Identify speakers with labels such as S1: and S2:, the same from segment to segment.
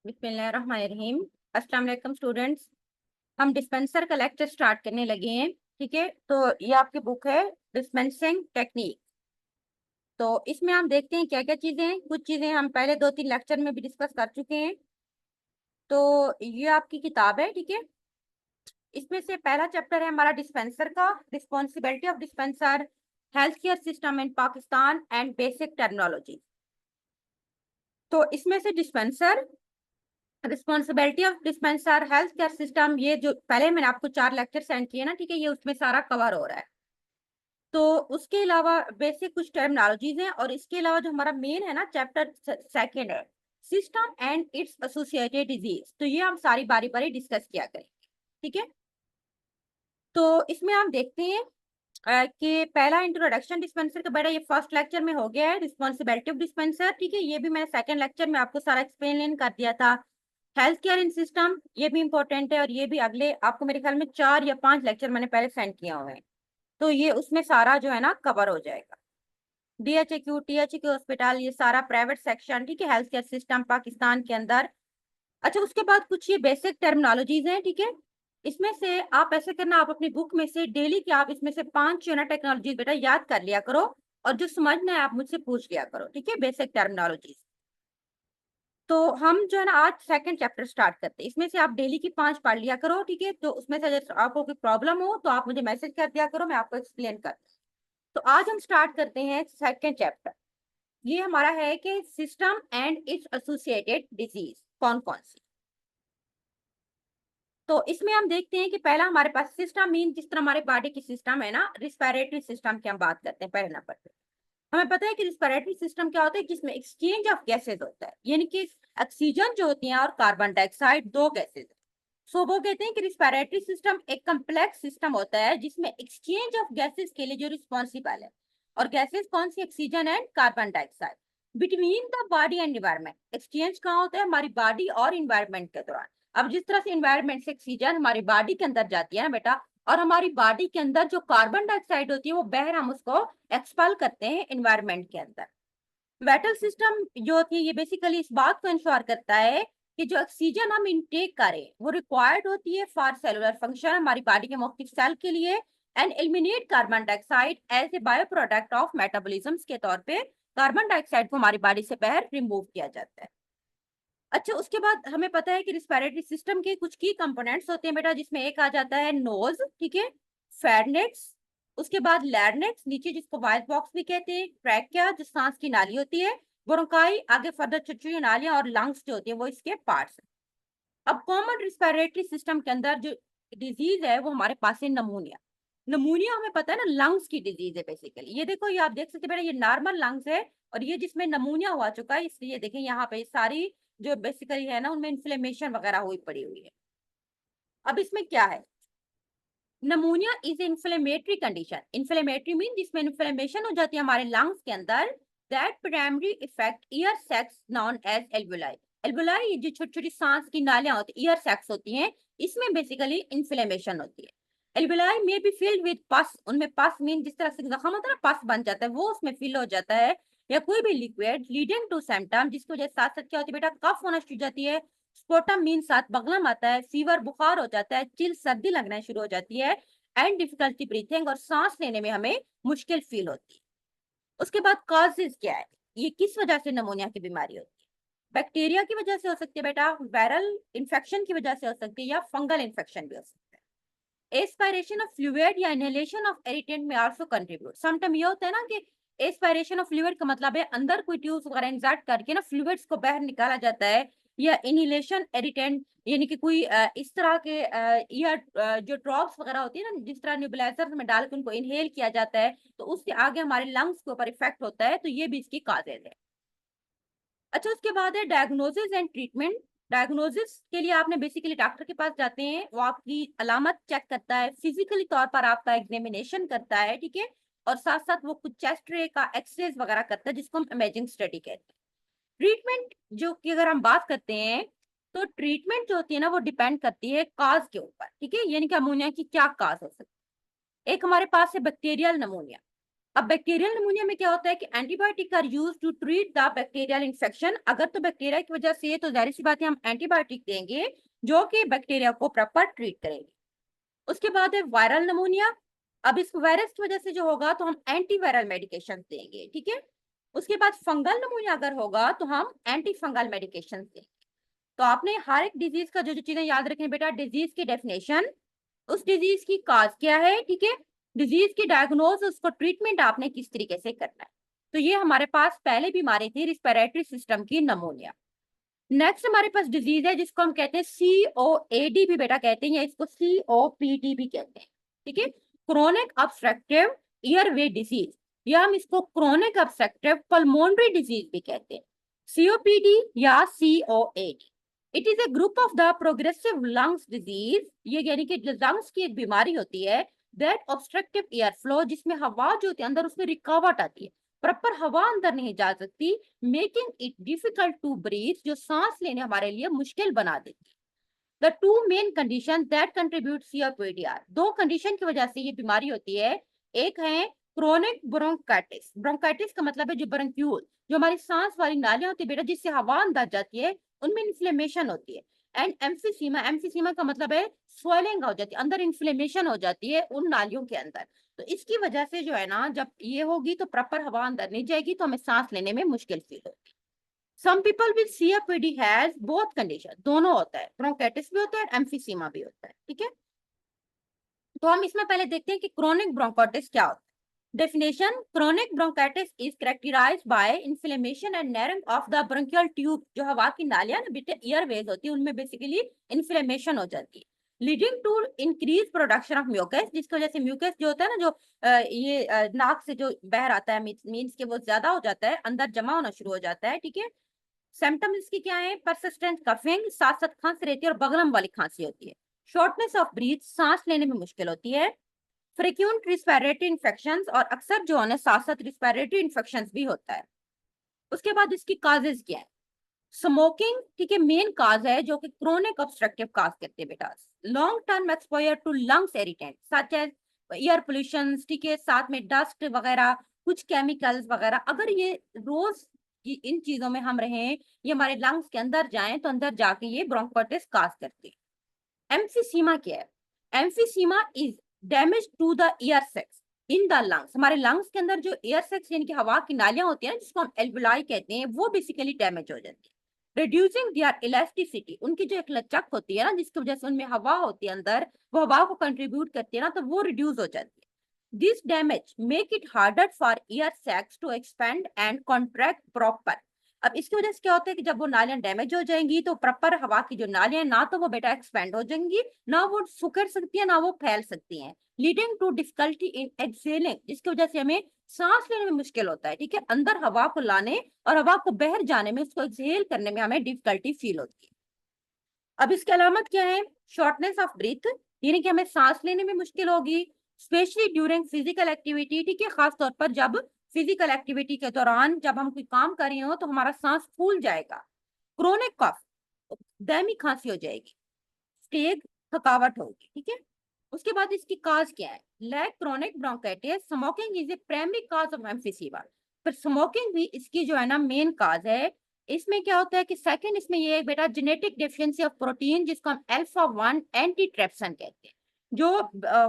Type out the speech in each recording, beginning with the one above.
S1: बिस्मिल्लाहिर्रहमानिर्रहीम। अस्सलाम वालेकुम स्टूडेंट्स। हम डिस्पेंसर का लेक्चर स्टार्ट करने लगे हैं। ठीक है, तो ये आपकी बुक है डिस्पेंसिंग टेक्निक। तो इसमें हम देखते हैं क्या क्या चीजें हैं। कुछ चीजें हम पहले 2-3 लेक्चर में भी डिस्कस कर चुके हैं। तो ये आपकी किताब है। ठीक है, इसमें से पहला चैप्टर है हमारा डिस्पेंसर का, responsibility of dispenser, health care system in Pakistan and basic technology. तो इसमें से dispenser, responsibility of dispenser, health care system, ये जो पहले मैंने आपको 4 लेक्चर सेंड किए ना, ठीक है, ये उसमें सारा कवर हो रहा है। तो उसके अलावा बेसिक कुछ टर्मिनोलॉजीज हैं, और इसके अलावा जो हमारा मेन है ना चैप्टर सेकेंड है system and it's associated disease, तो ये हम सारी बारी बारी डिस्कस किया करेंगे। ठीक है, तो इसमें हम देखते हैं कि पहला इंट्रोडक्शन डिस्पेंसर का, बेटा ये फर्स्ट लेक्चर में हो गया है, रिस्पॉन्सिबिलिटी ऑफ डिस्पेंसर। ठीक है, ये भी मैंने सेकंड लेक्चर में आपको सारा एक्सप्लेन कर दिया था। हेल्थ केयर इन सिस्टम, ये भी इंपॉर्टेंट है, और ये भी अगले आपको मेरे ख्याल में 4 या 5 लेक्चर मैंने पहले सेंड किया हुए हैं। तो ये उसमें सारा जो है ना कवर हो जाएगा। डीएचक्यू, टीएचक्यू हॉस्पिटल, ये सारा प्राइवेट सेक्शन, ठीक है, हेल्थ केयर सिस्टम पाकिस्तान के अंदर। अच्छा, उसके बाद कुछ ये बेसिक टर्मिनोलॉजीज हैं। ठीक है, इसमें से आप ऐसे करना, आप अपनी बुक में से डेली की आप इसमें से 5 जो है ना टेक्नोलॉजीज बेटा याद कर लिया करो, और जो समझना है आप मुझसे पूछ लिया करो। ठीक है, बेसिक टर्मिनोलॉजीज। तो हम जो है ना आज सेकंड चैप्टर स्टार्ट करते हैं। इसमें से आप डेली की 5 पढ़ लिया करो। ठीक है, तो उसमें से अगर आपको कोई प्रॉब्लम हो तो आप मुझे मैसेज कर दिया करो, मैं आपको एक्सप्लेन कर। तो आज हम स्टार्ट करते हैं सेकंड चैप्टर। ये हमारा है कि system and it's associated disease कौन कौन सी। तो इसमें हम देखते हैं कि पहला हमारे पास सिस्टम मीन, जिस तरह हमारे बॉडी की सिस्टम है ना, रिस्पिरेटरी सिस्टम की हम बात करते हैं पहले नंबर पे। हमें पता है कि रिस्पिरेटरी सिस्टम क्या होता है, जिसमें एक्सचेंज ऑफ गैसेज होता है, यानी कि ऑक्सीजन जो होती है और कार्बन डाइऑक्साइड, दो गैसेज। सो वो कहते हैं कि रिस्पिरेटरी सिस्टम एक कम्प्लेक्स सिस्टम होता है जिसमें एक्सचेंज ऑफ गैसेज के लिए जो रिस्पॉन्सिबल है, और गैसेज कौन सी, oxygen and carbon dioxide, between the body and environment. Exchange कहाँ होता है, हमारी बॉडी और इन्वायरमेंट के दौरान। अब जिस तरह से इन्वायरमेंट से ऑक्सीजन हमारी बॉडी के अंदर जाती है ना बेटा, और हमारी बॉडी के अंदर जो कार्बन डाइऑक्साइड होती है वो बाहर हम उसको एक्सपेल करते हैं इन्वायरमेंट के अंदर। वेटल सिस्टम जो होती है ये बेसिकली इस बात को इंश्योर करता है कि जो ऑक्सीजन हम इनटेक करें वो रिक्वायर्ड होती है फॉर सेलुलर फंक्शन, हमारी बॉडी के मुख्तलिफ सेल के लिए, and eliminate carbon dioxide as a bio product of metabolism, के तौर पे कार्बन डाइऑक्साइड को हमारी बॉडी से बाहर रिमूव किया जाता है। अच्छा, उसके बाद हमें पता है कि रिस्पिरेटरी सिस्टम के कुछ की कंपोनेंट्स होते हैं बेटा, जिसमें एक आ जाता है नोज, ठीक है, फेरनेक्स, उसके बाद लैरनेक्स नीचे जिसको वाइल बॉक्स भी कहते हैं, ट्रैकिया जो सांस की नाली होती है, ब्रोंकाई आगे फर्दर छोटी नालियां, और लंग्स जो होती है वो इसके पार्ट्स हैं। अब कॉमन रिस्पिरेटरी सिस्टम के अंदर जो डिजीज है वो हमारे पास है नमूनिया। नमूनिया हमें पता है ना लंग्स की डिजीज है बेसिकली। ये देखो, ये आप देख सकते हैं बेटा, ये नॉर्मल लंग्स है, और ये जिसमें नमूनिया हुआ चुका है, इसलिए देखें यहाँ पे सारी जो बेसिकली है ना उनमें इन्फ्लेमेशन वगैरह हुई पड़ी हुई है। अब इसमें क्या है, pneumonia is inflammatory condition. Inflammatory mean जिसमें इन्फ्लेमेशन हो जाती है हमारे लंग्स के अंदर, that primary effect air sacs known as alveoli. Alveoli ये जो छोटी छोटी सांस की नालियां होती है, ईयर सैक्स होती हैं, इसमें बेसिकली इन्फ्लेमेशन होती है। एल्वुलाई में बी फिल्ड विद पस, उनमें पस मीन जिस तरह से जख्म होता है ना, पस बन जाता है, वो उसमें फिल हो जाता है, या कोई भी लिक्विड लीडिंग टू सिम्टम, जिसकी वजह से साथ साथ क्या होती है बेटा, कफ होना शुरू हो जाती है, स्पोटम मीन साथ बगलम आता है, फीवर बुखार हो जाता है, चिल सर्दी लगना शुरू हो जाती है, एंड डिफिकल्टी ब्रीथिंग, और सांस लेने में हमें मुश्किल फील होती है। उसके बाद कॉजेज क्या है, ये किस वजह से नमोनिया की बीमारी होती है। बैक्टीरिया की वजह से हो सकती है बेटा, वायरल इंफेक्शन की वजह से हो सकती है, या फंगल इंफेक्शन भी हो सकता है। एस्पायरेशन ऑफ फ्लूइड या इनहेलेशन ऑफ इरिटेंट में आल्सो कंट्रीब्यूट। समटाइम ये होता है ना कि एस्पायरेशन ऑफ फ्लूइड का मतलब है अंदर कोई ट्यूब्स वगैरह इंसर्ट करके ना फ्लूइड्स को बाहर निकाला जाता है, या इनहेलेशन इरिटेंट यानी कि कोई इस तरह के या जो ड्रॉप्स वगैरह होती है ना, जिस तरह न्यूबुलाइजर में डाल के उनको इनहेल किया जाता है, तो उससे आगे हमारे लंग्स के ऊपर इफेक्ट होता है, तो ये भी इसकी काजेज है। अच्छा, उसके बाद है डायग्नोसिस एंड ट्रीटमेंट। डायग्नोसिस के लिए आपने बेसिकली डॉक्टर के पास जाते हैं, वो आपकी अलामत चेक करता है, फिजिकली तौर पर आपका एग्जामिनेशन करता है, ठीक है, और साथ साथ वो कुछ चेस्ट रे का एक्सरेज वगैरह करता है, जिसको हम इमेजिंग स्टडी कहते हैं। ट्रीटमेंट जो कि अगर हम बात करते हैं, तो ट्रीटमेंट जो होती है ना वो डिपेंड करती है काज के ऊपर, ठीक है, यानी कि अमोनिया की क्या काज हो सकती है। एक हमारे पास है बैक्टीरियल नमोनिया। अब बैक्टीरियल निमोनिया में क्या होता है कि antibiotic are use to treat the bacterial infection. अगर तो बैक्टीरिया की वजह से तो जाहिर सी बात है हम एंटीबायोटिक देंगे जो कि बैक्टीरिया को प्रॉपर ट्रीट करेंगे। उसके बाद है वायरल निमोनिया। अब इस वायरस की वजह से जो होगा तो हम एंटीवायरल मेडिकेशन देंगे, ठीक है। उसके बाद फंगल निमोनिया अगर होगा तो हम एंटी फंगल मेडिकेशन देंगे। तो आपने हर एक डिजीज का जो जो चीजें याद रखनी बेटा, डिजीज की डेफिनेशन, उस डिजीज की काज क्या है, ठीक है, डिजीज की डायग्नोज, उसको ट्रीटमेंट आपने किस तरीके से करना है। तो ये हमारे पास पहले बीमारी थी रिस्पिरेटरी सिस्टम की, निमोनिया। नेक्स्ट हमारे पास डिजीज है जिसको हम कहते हैं COAD भी बेटा कहते हैं, या इसको COPD भी कहते हैं, ठीक है, क्रोनिक ऑब्स्ट्रक्टिव एयरवे डिजीज, या हम इसको क्रोनिक ऑब्स्ट्रक्टिव पल्मोनरी डिजीज भी कहते हैं, COPD या COAD। It is a group of the progressive lungs disease, ये यानी कि लंग्स की एक बीमारी होती है, दैट ऑब्स्ट्रक्टिव एयर फ्लो, जिसमें हवा जो होती है अंदर उसमें रुकावट आती है, प्रॉपर हवा अंदर नहीं जा सकती, making it difficult to breathe, जो सांस लेने हमारे लिए मुश्किल बना देती है। The two main condition that contribute COPD are, दो कंडीशन की वजह से ये बीमारी होती है। एक है क्रोनिक ब्रोंकाइटिस, ब्रोंकाइटिस का मतलब है जो ब्रोंक्यूल, जो हमारी सांस वाली नालियां होती है बेटा जिससे हवा अंदर जाती है, उनमें इन्फ्लेमेशन होती है। एंड एम्फीसीमा, एम्फीसीमा का मतलब है स्वेलिंग हो जाती है, अंदर इन्फ्लेमेशन हो जाती है उन नालियों के अंदर। तो इसकी वजह से जो है ना, जब ये होगी तो प्रॉपर हवा अंदर नहीं जाएगी, तो हमें सांस लेने में मुश्किल फील होगी। Some people with COPD has both condition, दोनों होता है, ब्रोंकाइटिस भी होता है, एम्फीसीमा भी होता है, ठीक है। तो हम इसमें पहले देखते हैं कि क्रोनिक ब्रोंकाइटिस क्या होता है। Definition, chronic bronchitis is characterized by inflammation and narrowing of the bronchial tube, जो हवा की नालियां ना बेटे एयरवेज होती है, उनमें बेसिकली इन्फ्लेमेशन हो जाती है, leading to increase production of mucus, जिसकी वजह से म्यूकस जो होता है ना, जो नाक से जो बहर आता है, मीन्स के वो ज्यादा हो जाता है, अंदर जमा होना शुरू हो जाता है, ठीक है। सिम्टम्स इसकी क्या है, परसिस्टेंट कफिंग, साथ साथ खांसी रहती है और बगलम वाली खांसी होती है, शॉर्टनेस ऑफ ब्रीथ, सांस लेने में मुश्किल होती है, फ्रिक्वेंट रिस्पिरेटरी इन्फेक्शंस, और अक्सर जो है साथ साथ रिस्पिरेटरी इन्फेक्शंस भी होता है। उसके बाद इसकी काजेज क्या है, स्मोकिंग, ठीक है, मेन काज है जो कि क्रोनिक ऑब्स्ट्रक्टिव काज करते हैं बेटा। Long term exposure to lungs irritant such as air pollution, ठीक है, साथ में डस्ट वगैरह, कुछ केमिकल्स वगैरह, अगर ये रोज इन चीजों में हम रहें, ये हमारे लंग्स के अंदर जाएं, तो अंदर जाके ये ब्रोंकाइटिस काज करते हैं। एम्फीसीमा क्या है, emphysema is damage to the air sacs in the lungs, हमारे लंग्स के अंदर जो एयर सेक्स यानी कि हवा की नालियां होती है जिसको हम एल्वुलाई कहते हैं, वो बेसिकली डैमेज हो जाती है। रिड्यूसिंग देयर इलास्टिसिटी, उनकी जो एक लचक होती है ना, जिसकी वजह से उनमें हवा होती है अंदर, वो हवा को कंट्रीब्यूट करती है ना, तो वो रिड्यूस हो जाती है। This damage make it harder for air sacs to expand and contract proper. अब इसकी वजह से क्या होता है कि जब वो नालियां डैमेज हो जाएंगी तो प्रॉपर हवा की जो नालियां ना तो वो बेटा एक्सपेंड हो जाएंगी, ना वो सुकर सकती है, ना वो फैल सकती हैं, leading to difficulty in exhaling, जिसकी वजह से हमें सांस लेने में मुश्किल होता है, ठीक है, अंदर हवा को लाने और हवा को बाहर जाने में, उसको एक्सहेल करने में हमें डिफिकल्टी फील होती है। अब इसकी अलामत क्या है, शॉर्टनेस ऑफ ब्रीथ, यानी कि हमें सांस लेने में मुश्किल होगी, स्पेशली ड्यूरिंग फिजिकल एक्टिविटी, ठीक है, खास तौर पर जब फिजिकल एक्टिविटी के दौरान जब हम कोई काम कर रहे हो तो हमारा सांस फूल जाएगा। क्रोनिक कफ, दमी खांसी हो जाएगी, स्टेग, थकावट होगी, ठीक है। उसके बाद इसकी काज क्या है, like chronic bronchitis, smoking is a primary cause of emphysema, पर स्मोकिंग भी इसकी जो है ना मेन काज है। इसमें क्या होता है कि सेकंड इसमें ये है बेटा जेनेटिक डेफिशिएंसी ऑफ प्रोटीन, जिसको हम अल्फा 1 एंटीट्रिप्सिन कहते हैं, जो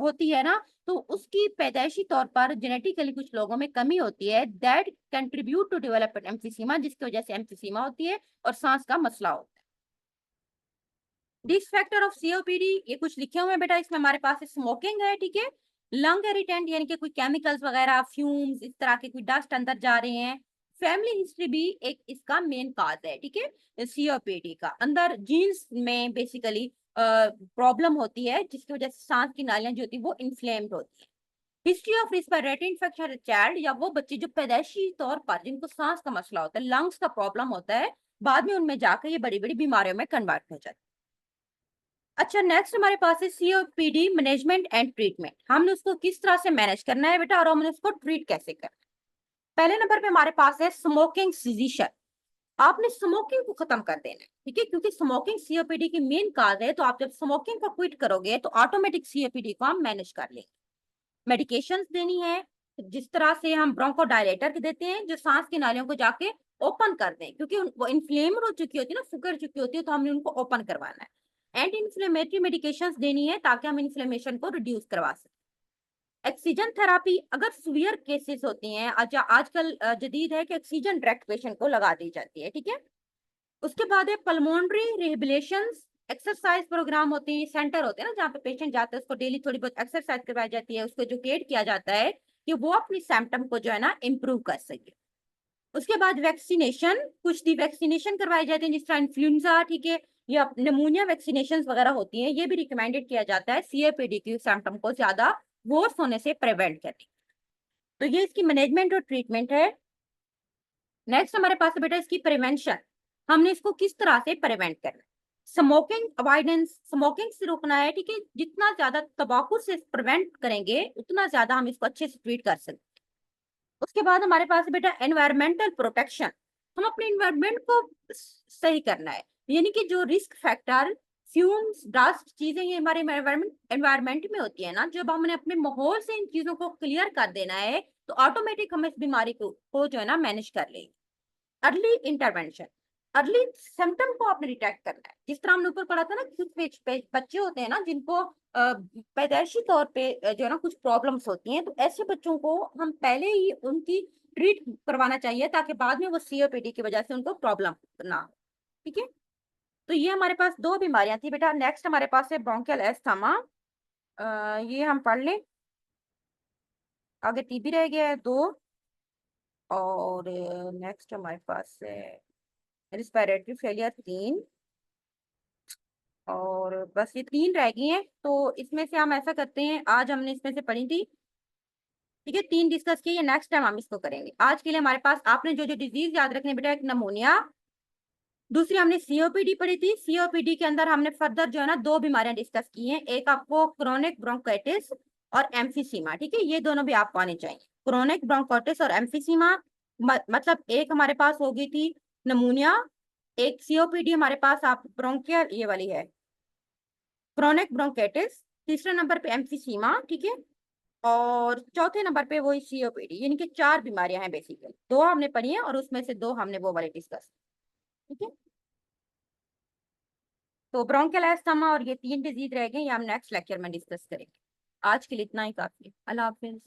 S1: होती है ना, तो उसकी पैदाइशी तौर पर जेनेटिकली कुछ लोगों में कमी होती है, that contribute to develop emphysema, जिसकी वजह से एम्फीसीमा होती है और सांस का मसला होता है। रिस्क फैक्टर ऑफ COPD, ये कुछ लिखे हुए हैं बेटा, इसमें हमारे पास स्मोकिंग है, ठीक है, लंग इरिटेंट यानी कि कोई केमिकल्स वगैरह, फ्यूम्स, इस तरह के कोई डस्ट अंदर जा रहे हैं, फैमिली हिस्ट्री भी एक इसका मेन काज है, ठीक है, COPD का, अंदर जीन्स में बेसिकली प्रॉब्लम होती है जिसकी वजह से सांस की नालियां जो होती है वो इन्फ्लेम्ड होती है। History of respiratory infection child, या वो बच्चे जो पैदाइशी तौर पर जिनको सांस का मसला होता है, लंग्स का प्रॉब्लम होता है, बाद में उनमें जाकर ये बड़ी बड़ी बीमारियों में कन्वर्ट हो जाती है। अच्छा, नेक्स्ट हमारे पास है COPD मैनेजमेंट एंड ट्रीटमेंट, हमने उसको किस तरह से मैनेज करना है बेटा, और हमने उसको ट्रीट कैसे करना है। पहले नंबर पे हमारे पास है स्मोकिंग सीजीशन, आपने स्मोकिंग को खत्म कर देना है, ठीक है, क्योंकि स्मोकिंग COPD की मेन काज है, तो आप जब स्मोकिंग को क्विट करोगे तो ऑटोमेटिक COPD को हम मैनेज कर लेंगे। मेडिकेशंस देनी है, जिस तरह से हम ब्रोंकोडायलेटर देते हैं जो सांस की नालियों को जाके ओपन कर दें, क्योंकि वो इन्फ्लेम हो चुकी होती है ना, सिकुड़ चुकी होती है, तो हमने उनको ओपन करवाना है। एंटी इन्फ्लेमेटरी मेडिकेशंस देनी है ताकि हम इन्फ्लेमेशन को रिड्यूस करवा सकें। ऑक्सीजन थेरापी अगर सीवियर केसेस होती हैं, आजकल जदीद है कि ऑक्सीजन डायरेक्ट पेशेंट को लगा दी जाती है, ठीक है। उसके बाद है पल्मोनरी रिहेबिलिटेशन एक्सरसाइज प्रोग्राम होते हैं, सेंटर होते हैं ना जहाँ पे पेशेंट जाते हैं, उसको डेली थोड़ी बहुत एक्सरसाइज करवाई जाती है, उसको एजुकेट किया जाता है कि वो अपनी सिम्टम को जो है ना इम्प्रूव कर सके। उसके बाद वैक्सीनेशन, कुछ दी वैक्सीनेशन करवाई जाती है जिस तरह इन्फ्लुएंजा, ठीक है, या निमोनिया वैक्सीनेशन वगैरह होती हैं, ये भी रिकमेंडेड किया जाता है सीओपीडी की सिम्टम को ज्यादा वर्स होने से प्रिवेंट करने। तो ये इसकी मैनेजमेंट और ट्रीटमेंट है। नेक्स्ट हमारे पास है बेटा इसकी प्रिवेंशन, हमने इसको किस तरह से प्रिवेंट करना है। स्मोकिंग अवॉइडेंस, स्मोकिंग से रोकना है, ठीक है, जितना ज्यादा तंबाकू से प्रिवेंट करेंगे उतना ज्यादा हम इसको अच्छे से ट्रीट कर सकते हैं। उसके बाद हमारे पास है बेटा एनवायरमेंटल प्रोटेक्शन, हम अपने एनवायरमेंट को सही करना है, यानी कि जो रिस्क फैक्टर फ्यूम्स डस्ट चीजें ये हमारे एनवायरमेंट में होती है ना, जब हमने अपने माहौल से इन चीजों को क्लियर कर देना है तो ऑटोमेटिक हम इस बीमारी को जो है ना मैनेज कर लेंगे। अर्ली इंटरवेंशन, अर्ली सिम्टम को आपने डिटेक्ट करना है। जिस तरह हमने ऊपर पढ़ा था ना, कुछ बच्चे होते हैं ना जिनको पैदाइशी तौर पे जो है ना कुछ प्रॉब्लम्स होती हैं, तो ऐसे बच्चों को हम पहले ही उनकी ट्रीट करवाना चाहिए ताकि बाद में वो सीओपीडी की वजह से उनको प्रॉब्लम ना हो, ठीक है। तो ये हमारे पास दो बीमारियां थी बेटा। नेक्स्ट हमारे पास है ब्रोंकियल एस्थमा, ये हम पढ़ लें। आगे टीबी रह गया है दो, और नेक्स्ट हमारे पास है रिस्पिरेटरी फेलियर तीन, और बस ये तीन रह गई हैं। तो इसमें से हम ऐसा करते हैं, आज हमने इसमें से पढ़ी थी, ठीक है, तीन डिस्कस किए, नेक्स्ट टाइम हम इसको करेंगे। आज के लिए हमारे पास आपने जो जो डिजीज याद रखने बेटा, एक नमोनिया, दूसरी हमने सीओपीडी पढ़ी थी। सीओपीडी के अंदर हमने फर्दर जो है ना दो बीमारियां डिस्कस की हैं, एक आपको क्रोनिक ब्रोंकाइटिस और एम्फीसीमा, ठीक है, ये दोनों भी आपको आने चाहिए। क्रोनिक ब्रोंकाइटिस और एम्फीसीमा मतलब एक हमारे पास हो गई थी नमूनिया, एक सीओपीडी हमारे पास आप ब्रोंकियल ये वाली है क्रोनिक ब्रोंकाइटिस, तीसरे नंबर पे एम्फीसीमा, ठीक है, और चौथे नंबर पे वही सीओपीडी, यानी कि चार बीमारियां हैं बेसिकली, दो हमने पढ़ी हैं और उसमें से दो हमने वो वाले डिस्कस, ठीक है। तो ब्रोंकियल अस्थमा और ये तीन डिजीज रह गए, ये हम नेक्स्ट लेक्चर में डिस्कस करेंगे। आज के लिए इतना ही काफी है। अल्लाह हाफिज।